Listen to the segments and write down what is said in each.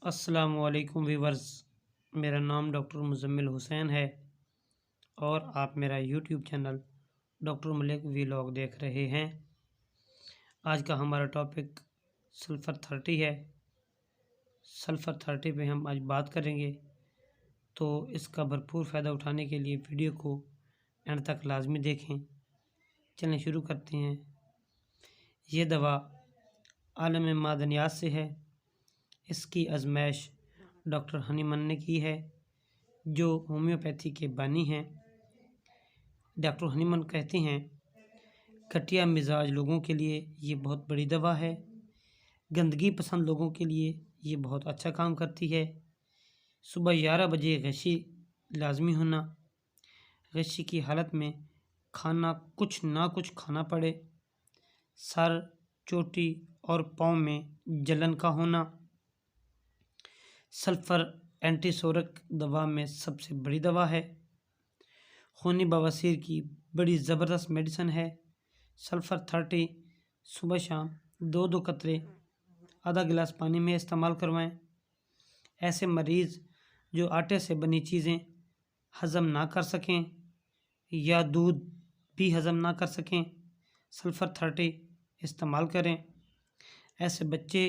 अस्सलामुअलैकुम वीवर्स। मेरा नाम डॉक्टर मुज़म्मिल हुसैन है और आप मेरा YouTube channel doctor Malik vlog देख रहे हैं। आज का हमारा टॉपिक सल्फ़र 30 है। सल्फ़र 30 पे हम आज बात करेंगे, तो इसका भरपूर फ़ायदा उठाने के लिए वीडियो को एंड तक लाजमी देखें। चलें शुरू करते हैं। ये दवा आलम मादनियात से है। इसकी आजमाइश डॉक्टर हनीमन ने की है, जो होम्योपैथी के बानी हैं। डॉक्टर हनीमन कहते हैं, घटिया मिजाज लोगों के लिए ये बहुत बड़ी दवा है। गंदगी पसंद लोगों के लिए ये बहुत अच्छा काम करती है। सुबह 11 बजे गशी लाजमी होना। गशी की हालत में खाना कुछ ना कुछ खाना पड़े। सर, चोटी और पाँव में जलन का होना। सल्फ़र एंटीसोरिक दवा में सबसे बड़ी दवा है। खूनी बवासीर की बड़ी ज़बरदस्त मेडिसिन है। सल्फ़र 30 सुबह शाम 2-2 कतरे आधा गिलास पानी में इस्तेमाल करवाएं। ऐसे मरीज़ जो आटे से बनी चीज़ें हज़म ना कर सकें या दूध भी हज़म ना कर सकें, सल्फ़र 30 इस्तेमाल करें। ऐसे बच्चे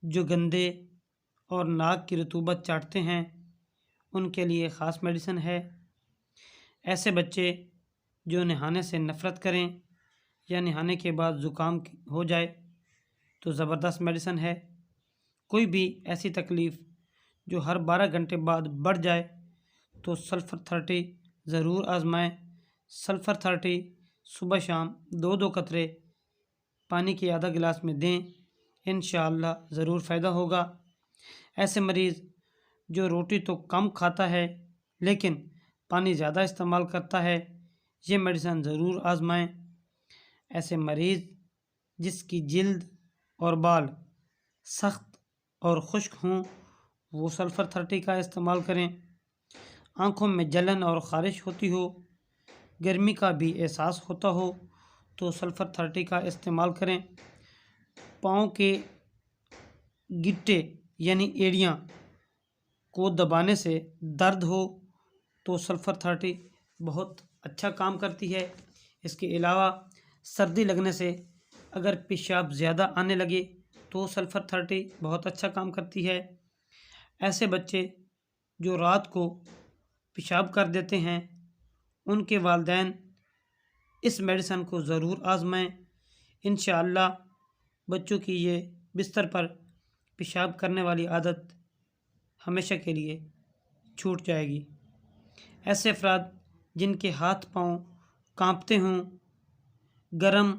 जो गंदे और नाक की रतूबत चाटते हैं, उनके लिए ख़ास मेडिसिन है। ऐसे बच्चे जो नहाने से नफ़रत करें या नहाने के बाद ज़ुकाम हो जाए, तो ज़बरदस्त मेडिसिन है। कोई भी ऐसी तकलीफ़ जो हर 12 घंटे बाद बढ़ जाए, तो सल्फ़र 30 ज़रूर आज़माएं। सल्फ़र 30 सुबह शाम 2-2 कतरे पानी के आधा गिलास में दें, इंशाअल्लाह ज़रूर फ़ायदा होगा। ऐसे मरीज़ जो रोटी तो कम खाता है लेकिन पानी ज़्यादा इस्तेमाल करता है, ये मेडिसिन ज़रूर आज़माएं। ऐसे मरीज़ जिसकी जिल्द और बाल सख्त और खुश्क हों, वो सल्फ़र 30 का इस्तेमाल करें। आँखों में जलन और ख़ारिश होती हो, गर्मी का भी एहसास होता हो, तो सल्फ़र 30 का इस्तेमाल करें। पाँव के गिट्टे यानी एड़ियाँ को दबाने से दर्द हो, तो सल्फ़र 30 बहुत अच्छा काम करती है। इसके अलावा सर्दी लगने से अगर पेशाब ज़्यादा आने लगे, तो सल्फ़र 30 बहुत अच्छा काम करती है। ऐसे बच्चे जो रात को पेशाब कर देते हैं, उनके वालिदैन इस मेडिसिन को ज़रूर आज़माएं। इंशाअल्लाह बच्चों की ये बिस्तर पर पेशाब करने वाली आदत हमेशा के लिए छूट जाएगी। ऐसे अफराद जिनके हाथ पाँव कांपते हों, गरम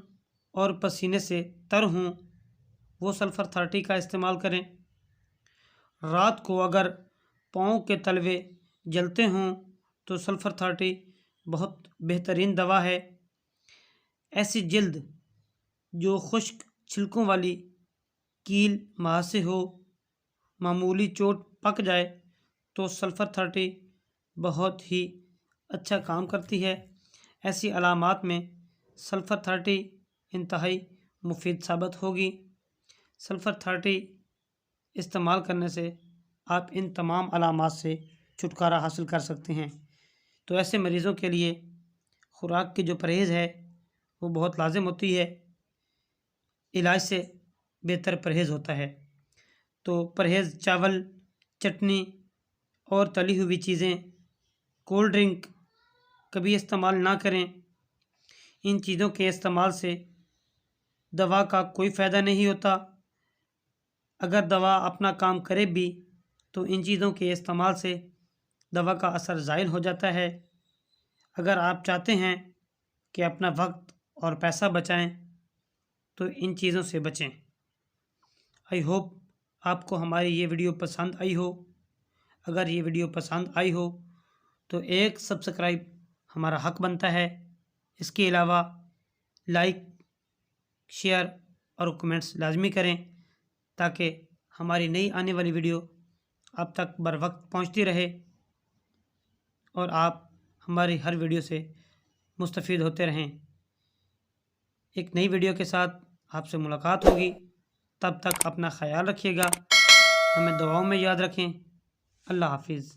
और पसीने से तर हों, वो सल्फ़र 30 का इस्तेमाल करें। रात को अगर पाँव के तलवे जलते हों, तो सल्फ़र 30 बहुत बेहतरीन दवा है। ऐसी जिल्द जो खुश्क छिलकों वाली कील मुहासे हो, मामूली चोट पक जाए, तो सल्फ़र 30 बहुत ही अच्छा काम करती है। ऐसी अलामात में सल्फ़र 30 इंतहाई मुफीद साबित होगी। सल्फ़र 30 इस्तेमाल करने से आप इन तमाम अलामात से छुटकारा हासिल कर सकते हैं। तो ऐसे मरीज़ों के लिए खुराक की जो परहेज़ है, वो बहुत लाजिम होती है। इलाज से बेहतर परहेज़ होता है। तो परहेज़ चावल, चटनी और तली हुई चीज़ें, कोल्ड ड्रिंक कभी इस्तेमाल ना करें। इन चीज़ों के इस्तेमाल से दवा का कोई फ़ायदा नहीं होता। अगर दवा अपना काम करे भी, तो इन चीज़ों के इस्तेमाल से दवा का असर ज़ाइल हो जाता है। अगर आप चाहते हैं कि अपना वक्त और पैसा बचाएं, तो इन चीज़ों से बचें। आई होप आपको हमारी ये वीडियो पसंद आई हो। अगर ये वीडियो पसंद आई हो, तो एक सब्सक्राइब हमारा हक बनता है। इसके अलावा लाइक, शेयर और कमेंट्स लाजमी करें, ताकि हमारी नई आने वाली वीडियो आप तक बर वक्त पहुँचती रहे और आप हमारी हर वीडियो से मुस्तफ़ीद होते रहें। एक नई वीडियो के साथ आपसे मुलाकात होगी। तब तक अपना ख्याल रखिएगा। हमें दुआओं में याद रखें। अल्लाह हाफिज़।